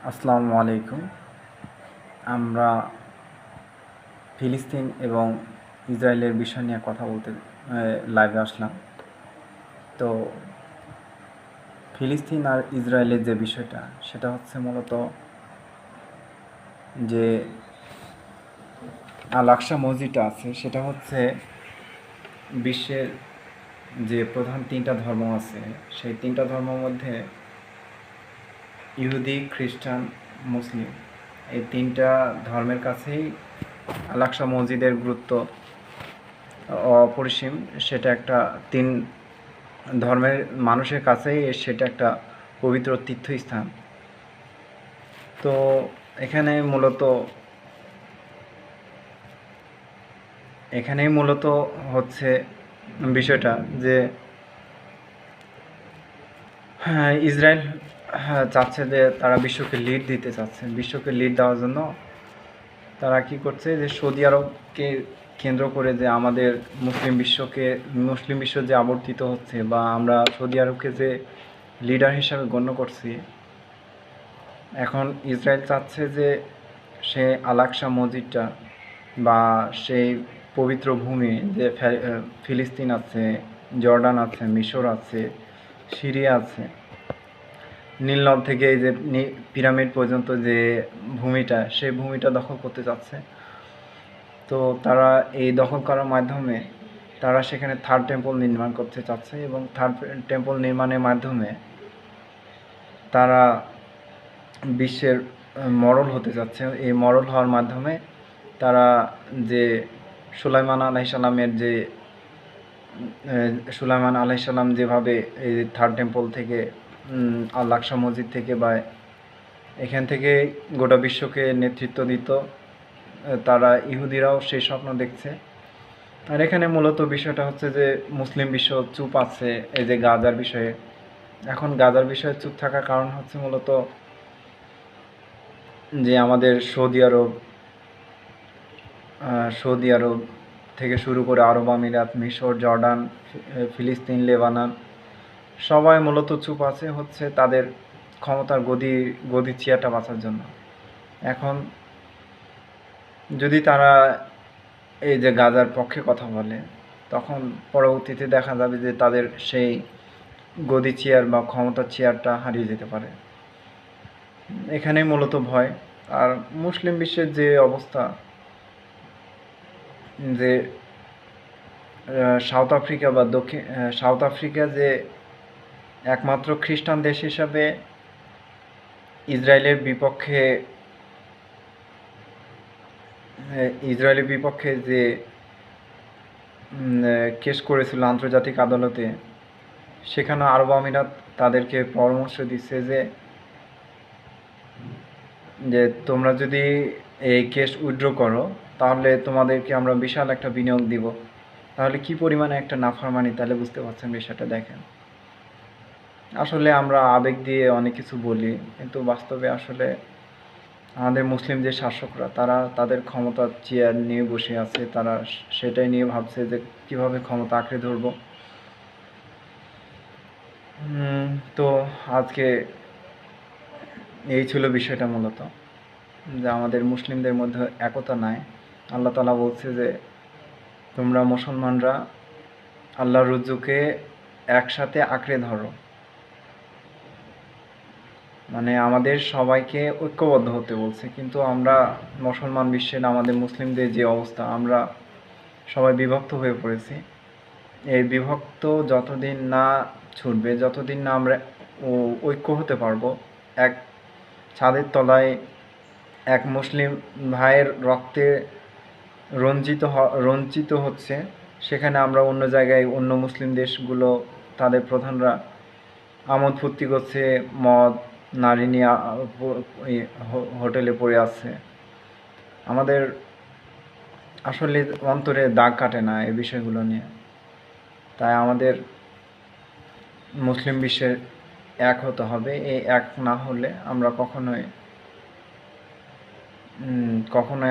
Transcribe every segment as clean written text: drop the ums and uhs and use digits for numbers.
আসসালামু আলাইকুম। আমরা ফিলিস্তিন এবং ইসরায়েলের বিষয় নিয়ে কথা বলতে লাইভে আসলাম। তো ফিলিস্তিন আর ইসরায়েলের যে বিষয়টা, সেটা হচ্ছে মূলত যে আল আকসা মসজিদটা আছে, সেটা হচ্ছে বিশ্বের যে প্রধান তিনটা ধর্ম আছে, সেই তিনটা ধর্মের মধ্যে ইহুদি, খ্রিস্টান, মুসলিম, এই তিনটা ধর্মের কাছেই আল আকসা মসজিদের গুরুত্ব অপরিসীম। সেটা একটা তিন ধর্মের মানুষের কাছেই সেটা একটা পবিত্র তীর্থস্থান। তো এখানেই মূলত হচ্ছে বিষয়টা যে ইসরায়েল চাচ্ছে যে তারা বিশ্বকে লিড দিতে চাচ্ছে। বিশ্বকে লিড দেওয়ার জন্য তারা কি করছে, যে সৌদি আরবকে কেন্দ্র করে যে আমাদের মুসলিম বিশ্ব যে আবর্তিত হচ্ছে, বা আমরা সৌদি আরবকে যে লিডার হিসাবে গণ্য করছি, এখন ইসরায়েল চাচ্ছে যে সে আল আকসা মসজিদটা বা সেই পবিত্র ভূমি যে ফিলিস্তিন আছে, জর্ডান আছে, মিশর আছে, সিরিয়া আছে, নীলনদ থেকে এই যে পিরামিড পর্যন্ত যে ভূমিটা, সেই ভূমিটা দখল করতে চাচ্ছে। তো তারা এই দখল করার মাধ্যমে তারা সেখানে থার্ড টেম্পল নির্মাণ করতে চাচ্ছে, এবং থার্ড টেম্পল নির্মাণের মাধ্যমে তারা বিশ্বের মরল হতে যাচ্ছে। এই মরল হওয়ার মাধ্যমে তারা যে সুলাইমান আলাইসাল্লাম যেভাবে এই থার্ড টেম্পল থেকে আল আকসা মসজিদ থেকে বা এখান থেকে গোটা বিশ্বকে নেতৃত্ব দিত, তারা ইহুদিরাও সেই স্বপ্ন দেখছে। আর এখানে মূলত বিষয়টা হচ্ছে যে মুসলিম বিশ্ব চুপ আছে এই যে গাজার বিষয়ে। এখন গাজার বিষয়ে চুপ থাকার কারণ হচ্ছে মূলত যে আমাদের সৌদি আরব থেকে শুরু করে আরব আমিরাত, মিশর, জর্ডান, ফিলিস্তিন, লেবানন, সবাই মূলত চুপ আছে হচ্ছে তাদের ক্ষমতার গদি চেয়ারটা বাঁচার জন্য। এখন যদি তারা এই যে গাজার পক্ষে কথা বলে, তখন পরবর্তীতে দেখা যাবে যে তাদের সেই গদি চেয়ার বা ক্ষমতার চেয়ারটা হারিয়ে যেতে পারে। এখানেই মূলত ভয়। আর মুসলিম বিশ্বের যে অবস্থা, যে সাউথ আফ্রিকা যে একমাত্র খ্রিস্টান দেশ হিসাবে ইসরায়েলের বিপক্ষে যে কেস করেছিল আন্তর্জাতিক আদালতে, সেখানে আরব আমিরাত তাদেরকে পরামর্শ দিচ্ছে যে তোমরা যদি এই কেস উইথড্র করো, তাহলে তোমাদেরকে আমরা বিশাল একটা বিনিয়োগ দিব। তাহলে কি পরিমাণে একটা নাফরমানি, তাহলে বুঝতে পারছেন বিষয়টা। দেখেন, আসলে আমরা আবেগ দিয়ে অনেক কিছু বলি, কিন্তু বাস্তবে আসলে আমাদের মুসলিম যে শাসকরা, তারা তাদের ক্ষমতার চেয়ার নিয়ে বসে আছে। তারা সেটাই নিয়ে ভাবছে যে কিভাবে ক্ষমতা আঁকড়ে ধরবো। তো আজকে এই ছিল বিষয়টা মূলত, যে আমাদের মুসলিমদের মধ্যে একতা নাই। আল্লাহ তাআলা বলছে যে তোমরা মুসলমানরা আল্লাহর রজ্জুকে একসাথে আঁকড়ে ধরো। মানে আমাদের সবাইকে ঐক্যবদ্ধ হতে বলছে, কিন্তু আমরা মুসলমান বিশ্বের আমাদের মুসলিমদের যে অবস্থা, আমরা সবাই বিভক্ত হয়ে পড়েছি। এই বিভক্ত যতদিন না ছুটবে, যতদিন না আমরা ঐক্য হতে পারবো, এক ছাদের তলায় এক মুসলিম ভাইয়ের রক্তে রঞ্জিত হচ্ছে, সেখানে আমরা অন্য জায়গায়, অন্য মুসলিম দেশগুলো, তাদের প্রধানরা আমোদ ফুর্তি করছে, মদ নারী নিয়ে হোটেলে পড়ে আছে। আমাদের আসলে অন্তরে দাগ কাটে না এই বিষয়গুলো নিয়ে। তাই আমাদের মুসলিম বিশ্বের এক হতে হবে। এই এক না হলে আমরা কখনোই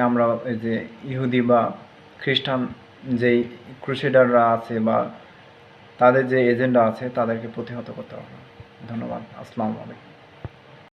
আমরা এই যে ইহুদি বা খ্রিস্টান যেই ক্রুসেডাররা আছে বা তাদের যে এজেন্ডা আছে, তাদেরকে প্রতিহত করতে হবে। ধন্যবাদ। আসসালামু আলাইকুম।